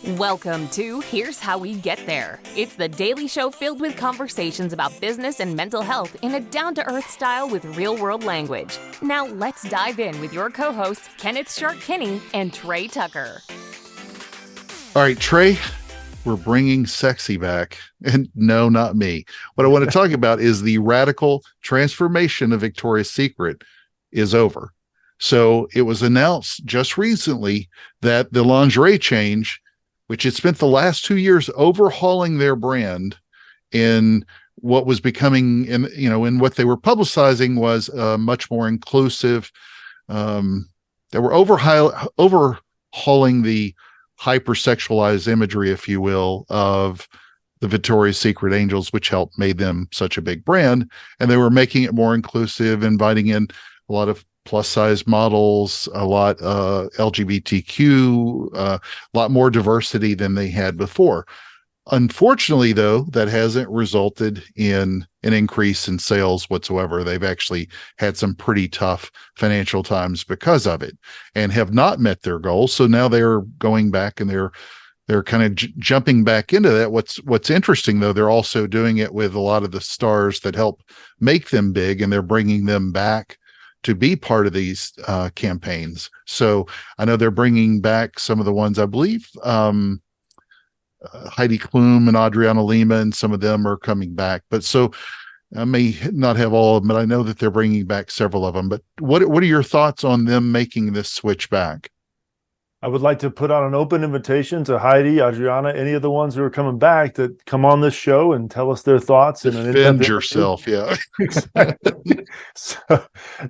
Welcome to Here's How We Get There. It's the daily show filled with conversations about business and mental health in a down-to-earth style with real-world language. Now let's dive in with your co-hosts, Kenneth Shark Kinney and Trey Tucker. All right, Trey, we're bringing sexy back. And no, not me. What I want to talk about is the radical transformation of Victoria's Secret is over. So it was announced just recently that the lingerie change, which had spent the last 2 years overhauling their brand in what was becoming, in what they were publicizing was much more inclusive. They were overhauling the hypersexualized imagery, if you will, of the Victoria's Secret Angels, which helped made them such a big brand. And they were making it more inclusive, inviting in a lot of plus size models, a lot LGBTQ, a lot more diversity than they had before. Unfortunately, though, that hasn't resulted in an increase in sales whatsoever. They've actually had some pretty tough financial times because of it and have not met their goals. So now they're going back and they're kind of jumping back into that. What's interesting, though, they're also doing it with a lot of the stars that help make them big, and they're bringing them back to be part of these campaigns. So I know they're bringing back some of the ones, I believe, Heidi Klum and Adriana Lima, and some of them are coming back. But so I may not have all of them, but I know that they're bringing back several of them. But what are your thoughts on them making this switch back? I would like to put out an open invitation to Heidi, Adriana, any of the ones who are coming back to come on this show and tell us their thoughts. Defend yourself, yeah. Exactly. So,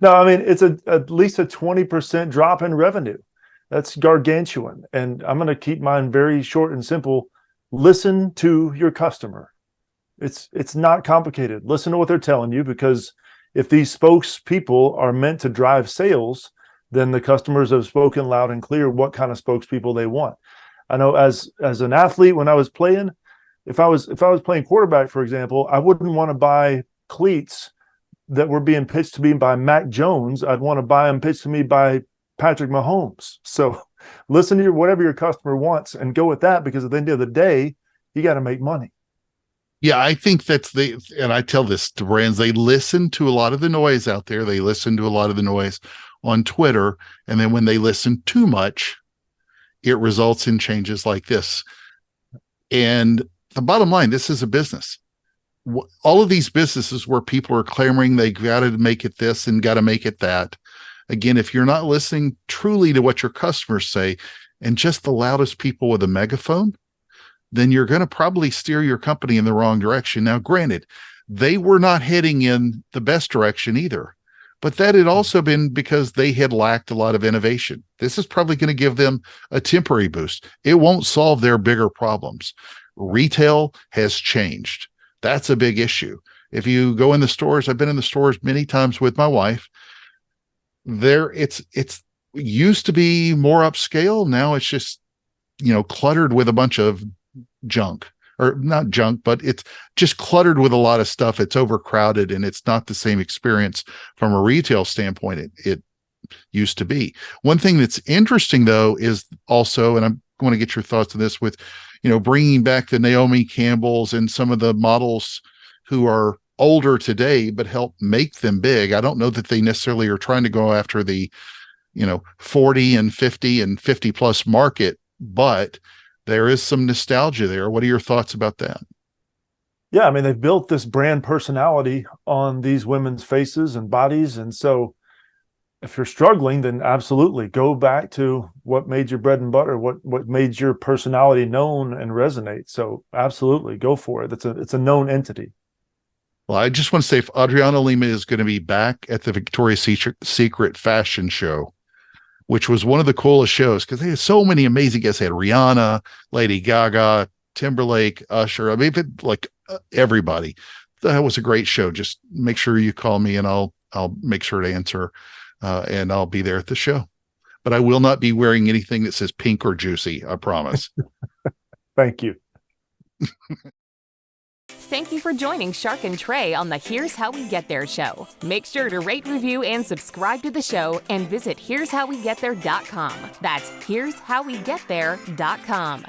no, I mean, it's at least a 20% drop in revenue. That's gargantuan. And I'm going to keep mine very short and simple. Listen to your customer. It's not complicated. Listen to what they're telling you, because if these spokespeople are meant to drive sales, then the customers have spoken loud and clear what kind of spokespeople they want. I know as an athlete, when I was playing, if I was playing quarterback, for example, I wouldn't want to buy cleats that were being pitched to me by Mac Jones. I'd want to buy them pitched to me by Patrick Mahomes. So listen to whatever your customer wants and go with that, because at the end of the day, you got to make money. Yeah, I think and I tell this to brands, they listen to a lot of the noise out there. They listen to a lot of the noise on Twitter. And then when they listen too much, it results in changes like this. And the bottom line, this is a business. All of these businesses where people are clamoring, they got to make it this and got to make it that. Again, if you're not listening truly to what your customers say and just the loudest people with a megaphone, then you're going to probably steer your company in the wrong direction. Now, granted, they were not heading in the best direction either, but that had also been because they had lacked a lot of innovation. This is probably going to give them a temporary boost. It won't solve their bigger problems. Retail has changed. That's a big issue. If you go in the stores, I've been in the stores many times with my wife. It's used to be more upscale. Now it's just, cluttered with a bunch of junk, or not junk, but it's just cluttered with a lot of stuff. It's overcrowded, and it's not the same experience from a retail standpoint it used to be. One thing that's interesting, though, is also, and I'm going to get your thoughts on this, with, bringing back the Naomi Campbells and some of the models who are older today, but help make them big. I don't know that they necessarily are trying to go after the, 40 and 50 and 50 plus market, but there is some nostalgia there. What are your thoughts about that? Yeah, I mean, they've built this brand personality on these women's faces and bodies. And so if you're struggling, then absolutely go back to what made your bread and butter, what made your personality known and resonate. So absolutely go for it. It's a known entity. Well, I just want to say, if Adriana Lima is going to be back at the Victoria's Secret fashion show, which was one of the coolest shows because they had so many amazing guests. They had Rihanna, Lady Gaga, Timberlake, Usher. I mean, everybody. That was a great show. Just make sure you call me and I'll make sure to answer, and I'll be there at the show. But I will not be wearing anything that says pink or juicy, I promise. Thank you. Thank you for joining Shark and Trey on the Here's How We Get There show. Make sure to rate, review, and subscribe to the show, and visit here'showwegetthere.com. That's here'showwegetthere.com.